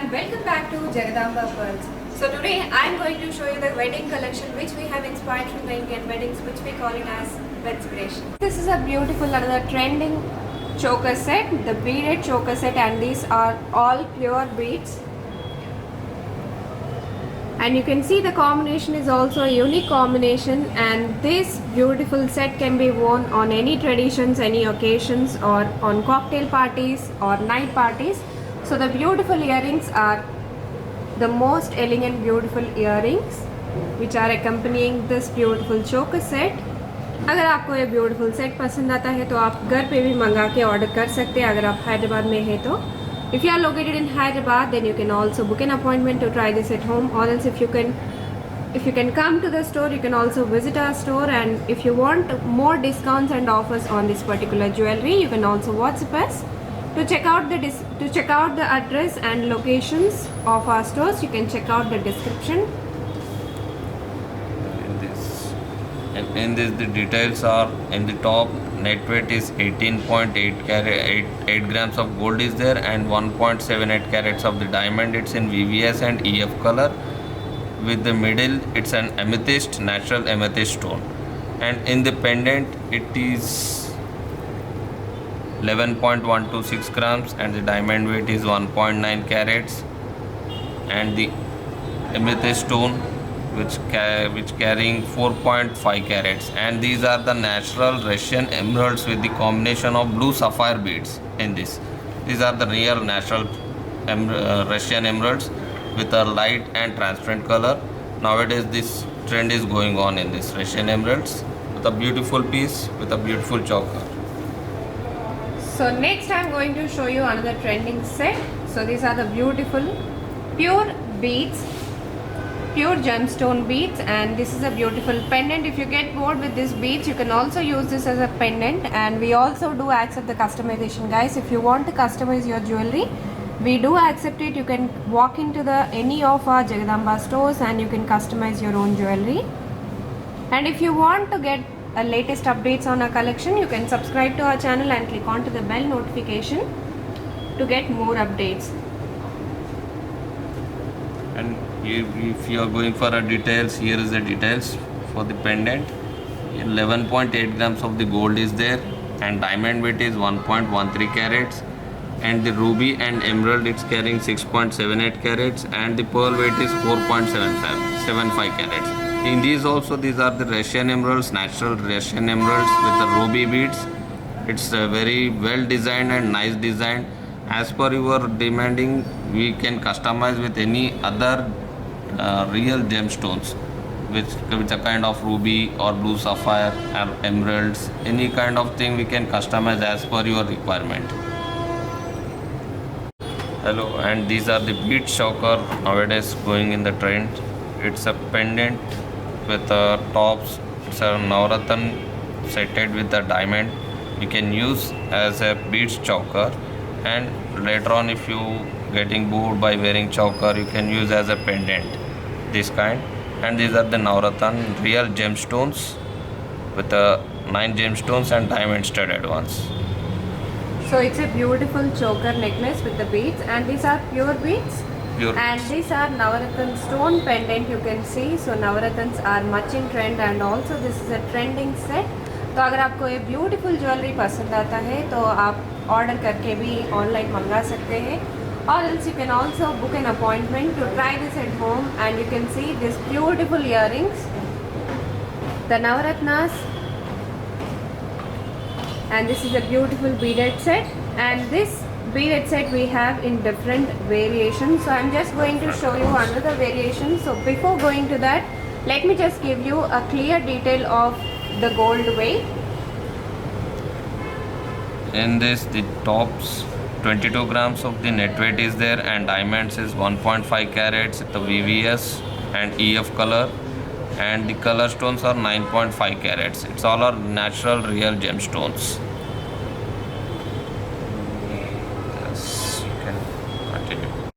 everyone, welcome back to Jagadamba Pearls. So today I am going to show you the wedding collection which we have inspired from the Indian weddings, which we call it as Wedspiration. This is a beautiful another trending choker set, the beaded choker set, and these are all pure beads. And you can see the combination is also a unique combination, and this beautiful set can be worn on any traditions, any occasions, or on cocktail parties or night parties. So the beautiful earrings are the most elegant beautiful earrings which are accompanying this beautiful choker set. अगर आपको ये beautiful set पसंद आता है तो आप घर पे भी मंगा के ऑर्डर कर सकते हैं अगर आप हैदराबाद में है तो. If you are located in Hyderabad, then you can also book an appointment to try this at home, or else if you can come to the store, you can also visit our store. And if you want more discounts and offers on this particular jewelry, you can also WhatsApp us. To check out the address and locations of our stores, you can check out the description. In this the details are in the top. Net weight is 18.8 carat, 8 grams of gold is there, and 1.78 carats of the diamond. It's in VVS and EF color. With the middle, it's an amethyst, natural amethyst stone. And in the pendant, it is 11.126 grams, and the diamond weight is 1.9 carats. And the amethyst stone, which carrying 4.5 carats, and these are the natural Russian emeralds with the combination of blue sapphire beads in this. These are the real natural Russian emeralds with a light and transparent color. Nowadays this trend is going on in this Russian emeralds with a beautiful piece with a beautiful choker. So next I am going to show you another trending set. So these are the beautiful pure beads, pure gemstone beads, and this is a beautiful pendant. If you get bored with these beads, you can also use this as a pendant, and we also do accept the customization, guys. If you want to customize your jewelry, we do accept it. You can walk into any of our Jagadamba stores and you can customize your own jewelry. And if you want to get latest updates on our collection, you can subscribe to our channel and click on to the bell notification to get more updates. And if you are going for a details, here is the details for the pendant. 11.8 grams of the gold is there, and diamond weight is 1.13 carats, and the ruby and emerald it's carrying 6.78 carats, and the pearl weight is 4.75 carats. In these also, these are the Russian emeralds, natural Russian emeralds with the ruby beads. It's a very well designed and nice design. As per your demanding, we can customize with any other real gemstones, with a kind of ruby or blue sapphire or emeralds. Any kind of thing we can customize as per your requirement. Hello, and these are the bead choker nowadays going in the trend. It's a pendant with tops. It's a Navratna setted with a diamond. You can use as a beads choker, and later on if you getting bored by wearing choker, you can use as a pendant this kind. And these are the Navratna real gemstones with 9 gemstones and diamond studded ones. So it's a beautiful choker necklace with the beads, and these are pure beads. Pure And these are Navaratna stone pendant, you can see. So Navaratnas are much in trend, and also this is a trending set. तो अगर आपको ये beautiful jewellery पसंद आता है तो आप order करके भी ऑनलाइन मंगा सकते हैं, और else you can also book an appointment to try this at home. And you can see these beautiful earrings, the Navaratnas, and this is a beautiful beaded set. And this beaded set we have in different variations, so I'm just going to show you another variation. So before going to that, let me just give you a clear detail of the gold weight. In this, the tops 22 grams of the net weight is there, and diamonds is 1.5 carats with the VVS and EF color, and the color stones are 9.5 carats. It's all our natural real gemstones.